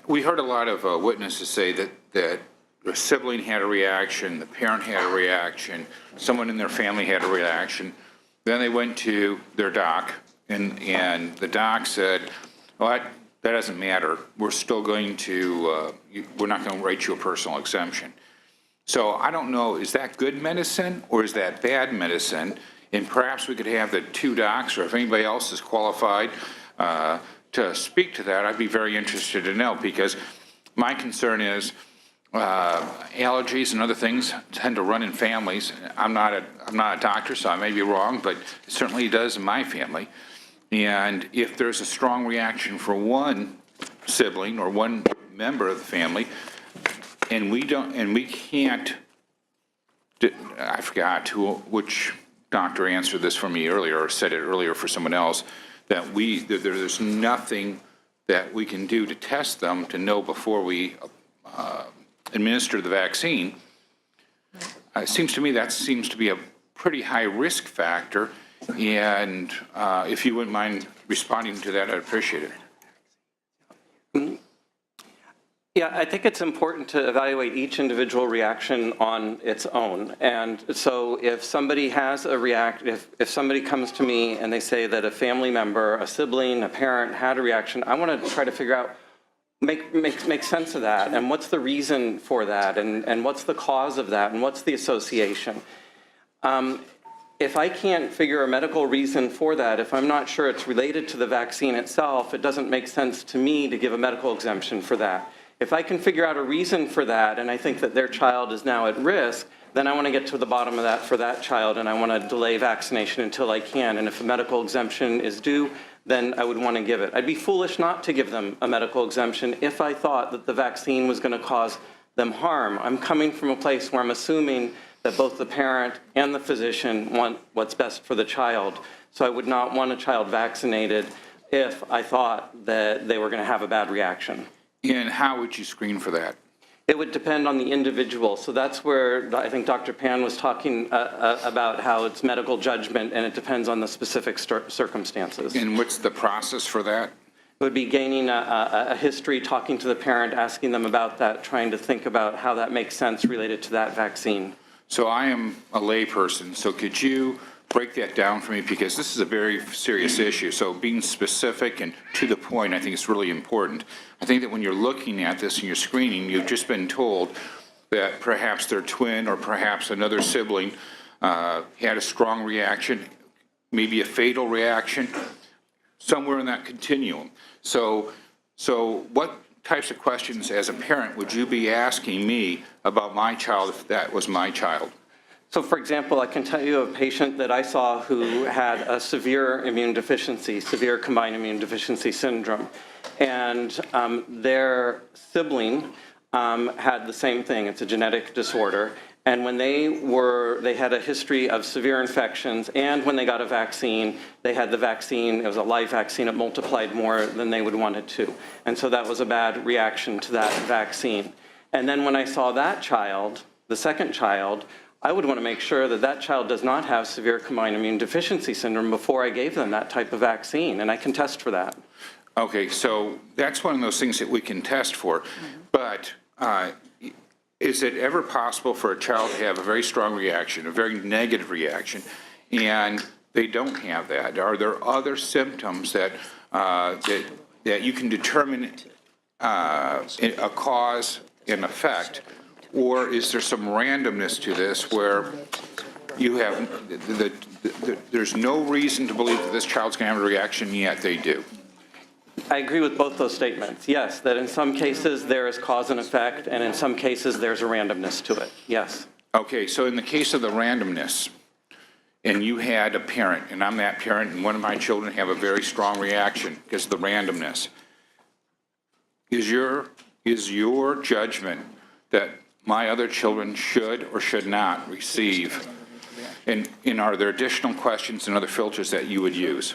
we heard a lot of witnesses say that the sibling had a reaction, the parent had a reaction, someone in their family had a reaction. Then they went to their doc, and the doc said, well, that doesn't matter. We're still going to, we're not going to write you a personal exemption. So I don't know, is that good medicine or is that bad medicine? And perhaps we could have the two docs, or if anybody else is qualified to speak to that, I'd be very interested to know, because my concern is allergies and other things tend to run in families. I'm not a doctor, so I may be wrong, but it certainly does in my family. And if there's a strong reaction for one sibling or one member of the family, and we can't, I forgot which doctor answered this for me earlier, or said it earlier for someone else, that there's nothing that we can do to test them to know before we administer the vaccine. It seems to me that seems to be a pretty high risk factor, and if you wouldn't mind responding to that, I'd appreciate it. Yeah, I think it's important to evaluate each individual reaction on its own. And so if somebody has a if somebody comes to me and they say that a family member, a sibling, a parent had a reaction, I want to try to figure out, make sense of that, and what's the reason for that, and what's the cause of that, and what's the association. If I can't figure a medical reason for that, if I'm not sure it's related to the vaccine itself, it doesn't make sense to me to give a medical exemption for that. If I can figure out a reason for that, and I think that their child is now at risk, then I want to get to the bottom of that for that child, and I want to delay vaccination until I can. And if a medical exemption is due, then I would want to give it. I'd be foolish not to give them a medical exemption if I thought that the vaccine was going to cause them harm. I'm coming from a place where I'm assuming that both the parent and the physician want what's best for the child. So I would not want a child vaccinated if I thought that they were going to have a bad reaction. And how would you screen for that? It would depend on the individual. So that's where I think Dr. Pan was talking about how it's medical judgment, and it depends on the specific circumstances. And what's the process for that? It would be gaining a history, talking to the parent, asking them about that, trying to think about how that makes sense related to that vaccine. So I am a layperson, so could you break that down for me, because this is a very serious issue. So being specific and to the point, I think it's really important. I think that when you're looking at this and you're screening, you've just been told that perhaps their twin or perhaps another sibling had a strong reaction, maybe a fatal reaction, somewhere in that continuum. So what types of questions as a parent would you be asking me about my child if that was my child? So for example, I can tell you of a patient that I saw who had a severe immune deficiency, severe combined immune deficiency syndrome. And their sibling had the same thing. It's a genetic disorder. And when they had a history of severe infections, and when they got a vaccine, they had the vaccine, it was a live vaccine, it multiplied more than they would want it to. And so that was a bad reaction to that vaccine. And then when I saw that child, the second child, I would want to make sure that that child does not have severe combined immune deficiency syndrome before I gave them that type of vaccine, and I can test for that. Okay, so that's one of those things that we can test for. But is it ever possible for a child to have a very strong reaction, a very negative reaction, and they don't have that? Are there other symptoms that that you can determine a cause and effect? Or is there some randomness to this where you have, there's no reason to believe that this child's going to have a reaction, yet they do? I agree with both those statements. Yes, that in some cases there is cause and effect, and in some cases there's a randomness to it. Yes. Okay, so in the case of the randomness, and you had a parent, and I'm that parent, and one of my children have a very strong reaction because of the randomness, is your judgment that my other children should or should not receive? And are there additional questions and other filters that you would use?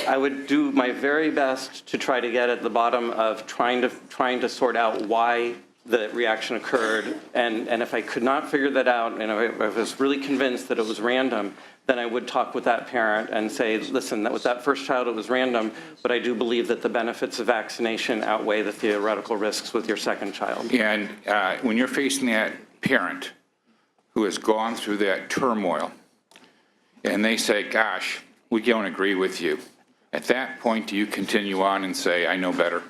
I would do my very best to try to get at the bottom of trying to sort out why the reaction occurred, and if I could not figure that out, and I was really convinced that it was random, then I would talk with that parent and say, listen, that with that first child it was random, but I do believe that the benefits of vaccination outweigh the theoretical risks with your second child. And when you're facing that parent who has gone through that turmoil, and they say, gosh, we don't agree with you, at that point, do you continue on and say, I know better?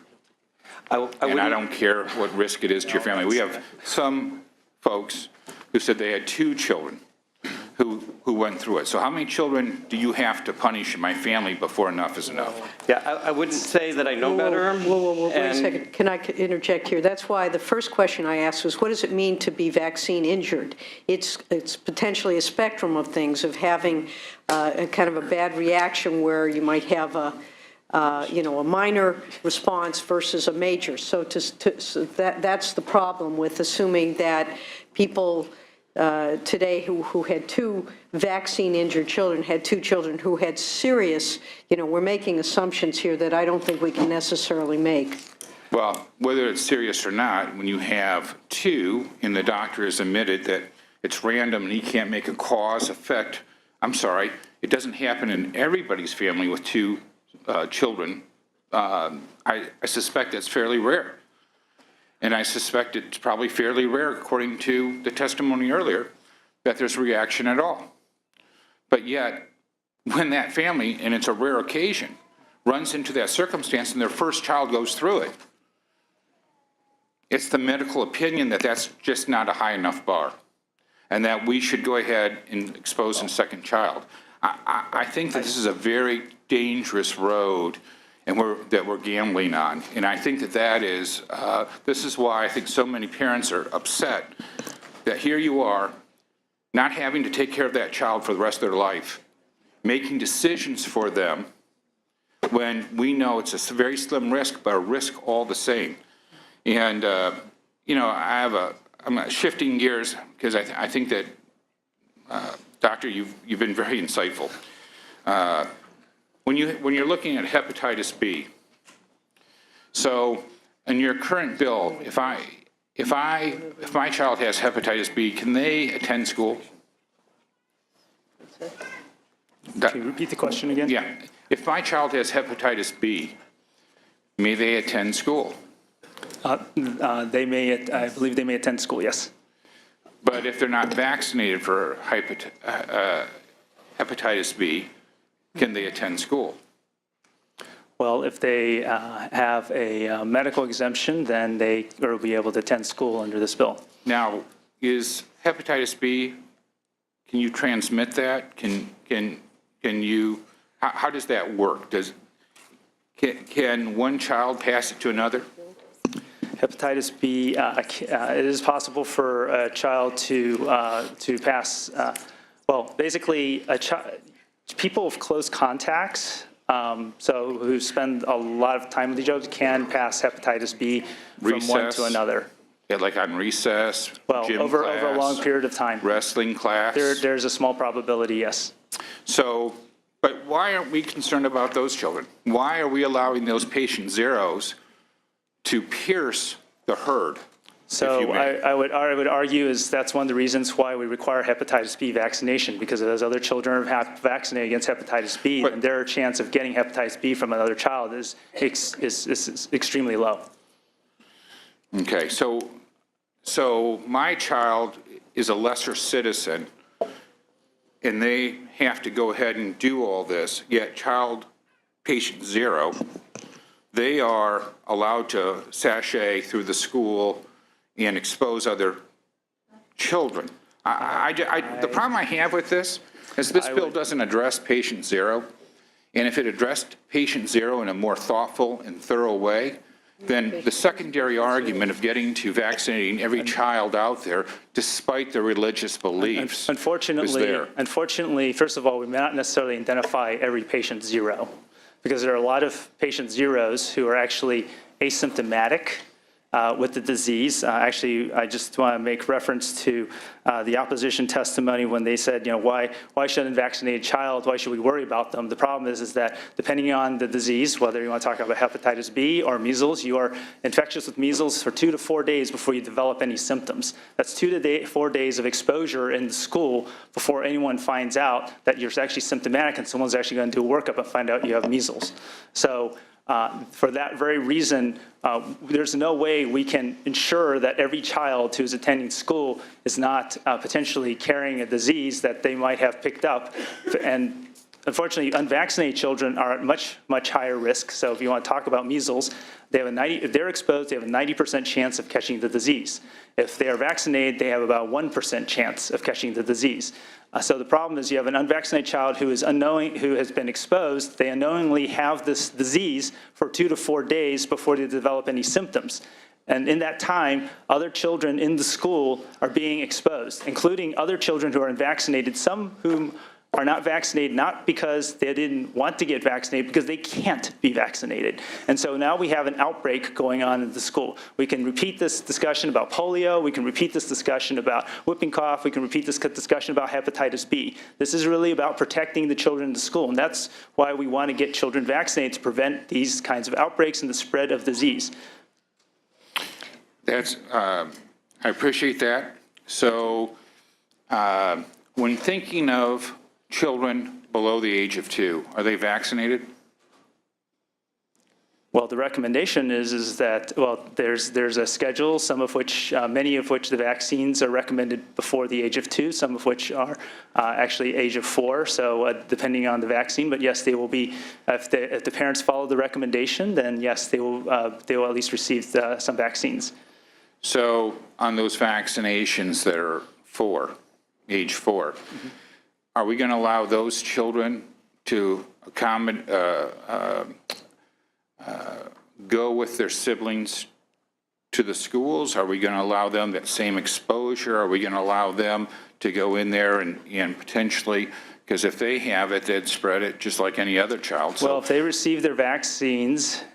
And I don't care what risk it is to your family. We have some folks who said they had 2 children who went through it. So how many children do you have to punish in my family before enough is enough? Yeah, I wouldn't say that I know better. Whoa, wait a second. Can I interject here? That's why the first question I asked was, what does it mean to be vaccine injured? It's potentially a spectrum of things, of having a kind of a bad reaction where you might have a minor response versus a major. So that's the problem with assuming that people today who had 2 vaccine-injured children had 2 children who had serious, we're making assumptions here that I don't think we can necessarily make. Well, whether it's serious or not, when you have 2 and the doctor has admitted that it's random and he can't make a cause effect, I'm sorry, it doesn't happen in everybody's family with 2 children. I suspect that's fairly rare. And I suspect it's probably fairly rare, according to the testimony earlier, that there's reaction at all. But yet, when that family, and it's a rare occasion, runs into that circumstance and their first child goes through it, it's the medical opinion that that's just not a high enough bar, and that we should go ahead and expose a second child. I think that this is a very dangerous road and that we're gambling on. And I think that is, this is why I think so many parents are upset that here you are, not having to take care of that child for the rest of their life, making decisions for them when we know it's a very slim risk, but a risk all the same. And, I'm shifting gears because I think that, Doctor, you've been very insightful. When you're looking at hepatitis B, so in your current bill, if my child has hepatitis B, can they attend school? Can you repeat the question again? Yeah. If my child has hepatitis B, may they attend school? They may, I believe they may attend school, yes. But if they're not vaccinated for hepatitis B, can they attend school? Well, if they have a medical exemption, then they will be able to attend school under this bill. Now, is hepatitis B, can you transmit that? Can you, how does that work? Can one child pass it to another? Hepatitis B, it is possible for a child to pass, well, basically, people with close contacts, so who spend a lot of time with each other, can pass hepatitis B from one to another. Yeah, like on recess, well, gym over class, a long period of time. wrestling class? There's a small probability, yes. So, but why aren't we concerned about those children? Why are we allowing those patient zeros to pierce the herd? So I would argue is that's one of the reasons why we require hepatitis B vaccination, because as other children are vaccinated against hepatitis B, and their chance of getting hepatitis B from another child is extremely low. Okay, so my child is a lesser citizen, and they have to go ahead and do all this, yet child patient zero, they are allowed to sashay through the school and expose other children. The problem I have with this is this bill doesn't address patient zero, and if it addressed patient zero in a more thoughtful and thorough way, then the secondary argument of getting to vaccinating every child out there, despite their religious beliefs, is there. Unfortunately, first of all, we may not necessarily identify every patient zero, because there are a lot of patient zeros who are actually asymptomatic with the disease. Actually, I just want to make reference to the opposition testimony when they said, why should a vaccinated child, why should we worry about them? The problem is that depending on the disease, whether you want to talk about hepatitis B or measles, you are infectious with measles for 2 to 4 days before you develop any symptoms. That's 2 to 4 days of exposure in the school before anyone finds out that you're actually symptomatic and someone's actually going to do a workup and find out you have measles. So for that very reason, there's no way we can ensure that every child who's attending school is not potentially carrying a disease that they might have picked up. And unfortunately, unvaccinated children are at much, much higher risk. So if you want to talk about measles, they have if they're exposed, they have a 90% chance of catching the disease. If they are vaccinated, they have about 1% chance of catching the disease. So the problem is you have an unvaccinated child who has been exposed. They unknowingly have this disease for 2 to 4 days before they develop any symptoms. And in that time, other children in the school are being exposed, including other children who are unvaccinated, some whom are not vaccinated, not because they didn't want to get vaccinated, because they can't be vaccinated. And so now we have an outbreak going on in the school. We can repeat this discussion about polio. We can repeat this discussion about whooping cough. We can repeat this discussion about hepatitis B. This is really about protecting the children in the school. And that's why we want to get children vaccinated, to prevent these kinds of outbreaks and the spread of disease. I appreciate that. So when thinking of children below the age of 2, are they vaccinated? Well, the recommendation is that, well, there's a schedule, many of which the vaccines are recommended before the age of 2, some of which are actually age of 4, so depending on the vaccine. But yes, they will be, if the parents follow the recommendation, then yes, they will at least receive some vaccines. So on those vaccinations that are age 4, are we going to allow those children to go with their siblings to the schools? Are we going to allow them that same exposure? Are we going to allow them to go in there and potentially, because if they have it, they'd spread it just like any other child. So, well, if they receive their vaccines,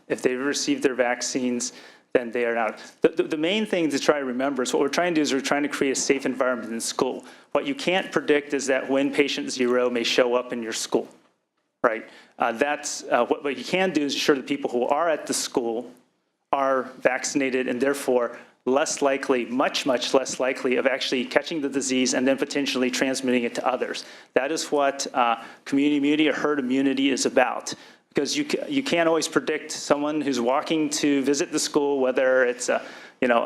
then they are not. The main thing to try to remember is what we're trying to do is we're trying to create a safe environment in school. What you can't predict is that when patient 0 may show up in your school, right? What you can do is ensure that people who are at the school are vaccinated and therefore less likely, much, much less likely of actually catching the disease and then potentially transmitting it to others. That is what community immunity or herd immunity is about. Because you can't always predict someone who's walking to visit the school, whether it's a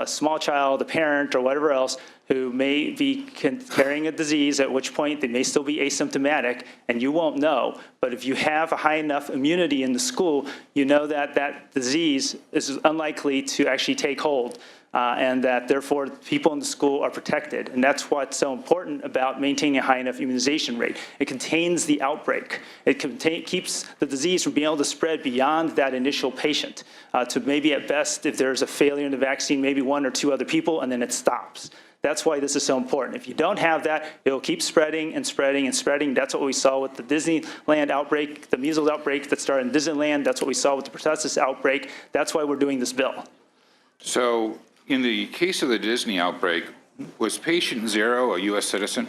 small child, a parent, or whatever else, who may be carrying a disease, at which point they may still be asymptomatic, and you won't know. But if you have a high enough immunity in the school, you know that that disease is unlikely to actually take hold. And that therefore people in the school are protected. And that's what's so important about maintaining a high enough immunization rate. It contains the outbreak. It keeps the disease from being able to spread beyond that initial patient to maybe at best, if there's a failure in the vaccine, maybe 1 or 2 other people, and then it stops. That's why this is so important. If you don't have that, it'll keep spreading and spreading and spreading. That's what we saw with the Disneyland outbreak, the measles outbreak that started in Disneyland. That's what we saw with the pertussis outbreak. That's why we're doing this bill. So in the case of the Disney outbreak, was patient 0 a U.S. citizen?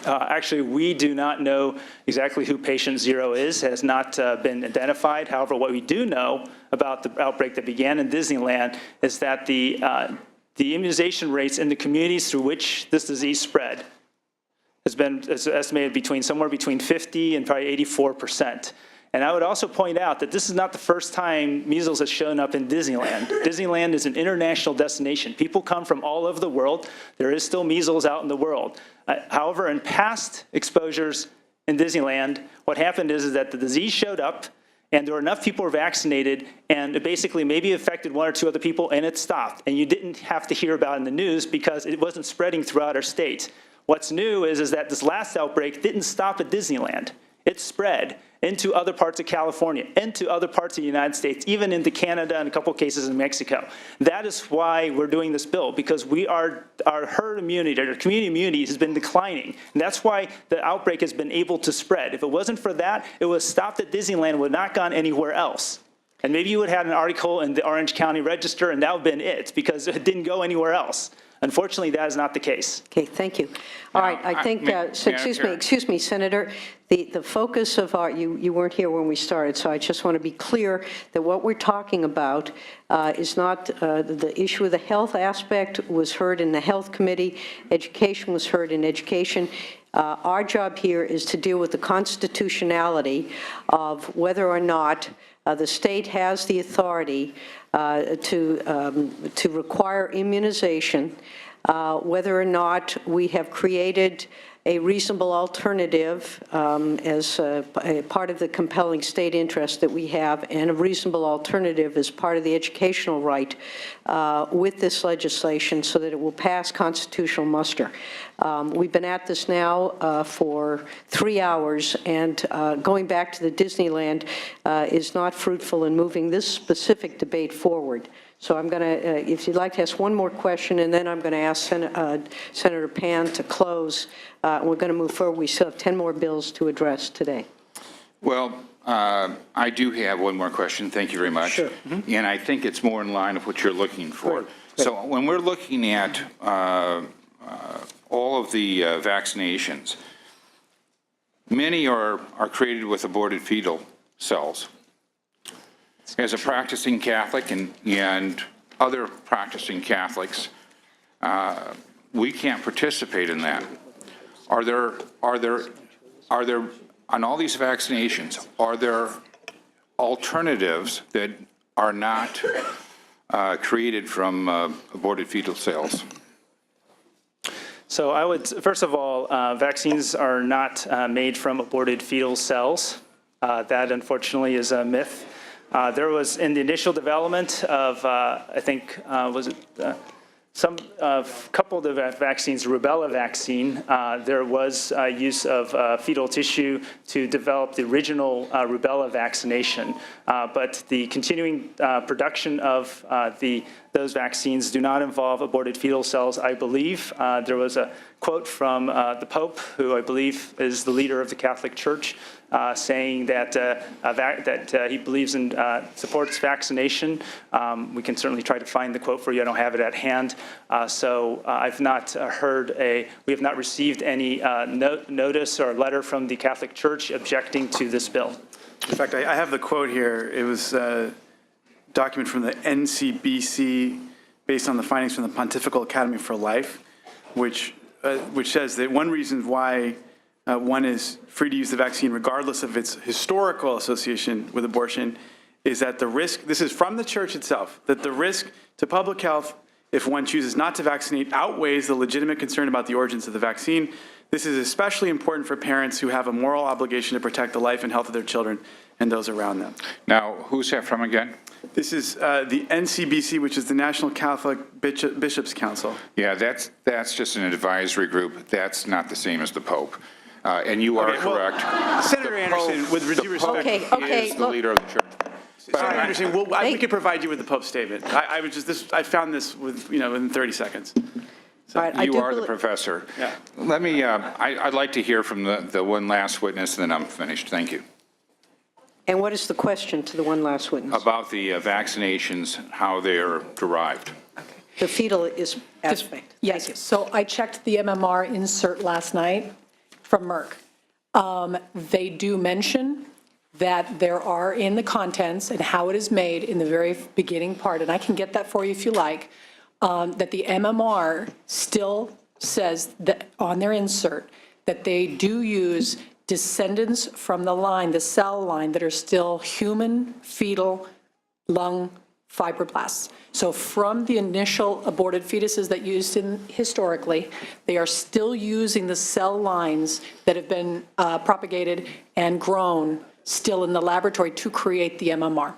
Actually, we do not know exactly who patient 0 is. It has not been identified. However, what we do know about the outbreak that began in Disneyland is that the immunization rates in the communities through which this disease spread is estimated somewhere between 50 and probably 84%. And I would also point out that this is not the first time measles has shown up in Disneyland. Disneyland is an international destination. People come from all over the world. There is still measles out in the world. However, in past exposures in Disneyland, what happened is that the disease showed up, and there were enough people who were vaccinated, and it basically maybe affected 1 or 2 other people, and it stopped. And you didn't have to hear about it in the news because it wasn't spreading throughout our state. What's new is that this last outbreak didn't stop at Disneyland. It spread into other parts of California, into other parts of the United States, even into Canada and a couple of cases in Mexico. That is why we're doing this bill, because our herd immunity, our community immunity has been declining. And that's why the outbreak has been able to spread. If it wasn't for that, it was stopped at Disneyland and would not gone anywhere else. And maybe you would have had an article in the Orange County Register and that would have been it, because it didn't go anywhere else. Unfortunately, that is not the case. Okay, thank you. All right, I think, so excuse me, Senator, the focus of you weren't here when we started, so I just want to be clear that what we're talking about is not, the issue of the health aspect was heard in the Health Committee, education was heard in education. Our job here is to deal with the constitutionality of whether or not the state has the authority to require immunization, whether or not we have created a reasonable alternative as a part of the compelling state interest that we have, and a reasonable alternative as part of the educational right with this legislation so that it will pass constitutional muster. We've been at this now for 3 hours, and going back to the Disneyland is not fruitful in moving this specific debate forward. So I'm going to, if you'd like to ask one more question, and then I'm going to ask Senator Pan to close. We're going to move forward. We still have 10 more bills to address today. Well, I do have one more question. Thank you very much. Sure. And I think it's more in line with what you're looking for. Great. So when we're looking at all of the vaccinations, many are created with aborted fetal cells. As a practicing Catholic and other practicing Catholics, we can't participate in that. Are there, on all these vaccinations, are there alternatives that are not created from aborted fetal cells? So I would, first of all, vaccines are not made from aborted fetal cells. That unfortunately is a myth. There was, in the initial development of, I think, was it couple of the vaccines, rubella vaccine, there was use of fetal tissue to develop the original rubella vaccination. But the continuing production of those vaccines do not involve aborted fetal cells, I believe. There was a quote from the Pope, who I believe is the leader of the Catholic Church, saying that he believes in, supports vaccination. We can certainly try to find the quote for you. I don't have it at hand. So I've not we have not received any notice or letter from the Catholic Church objecting to this bill. In fact, I have the quote here. It was a document from the NCBC based on the findings from the Pontifical Academy for Life, which says that one reason why one is free to use the vaccine regardless of its historical association with abortion is that the risk, this is from the church itself, that the risk to public health if one chooses not to vaccinate outweighs the legitimate concern about the origins of the vaccine. This is especially important for parents who have a moral obligation to protect the life and health of their children and those around them. Now, who's that from again? This is the NCBC, which is the National Catholic Bishops' Council. Yeah, that's just an advisory group. That's not the same as the Pope. And you are correct. Senator Anderson, with due respect, Okay, is the leader of the church. Senator Anderson, we could provide you with the Pope's statement. I found this within 30 seconds. All right, You are the professor. Yeah. Let me, I'd like to hear from the one last witness, and then I'm finished. Thank you. And what is the question to the one last witness? About the vaccinations, how they're derived. The fetal aspect. Yes, Thank you. so I checked the MMR insert last night from Merck. They do mention that there are in the contents and how it is made in the very beginning part, and I can get that for you if you like, that the MMR still says that on their insert that they do use descendants from the line, the cell line, that are still human fetal lung fibroblasts. So from the initial aborted fetuses that used historically, they are still using the cell lines that have been propagated and grown still in the laboratory to create the MMR.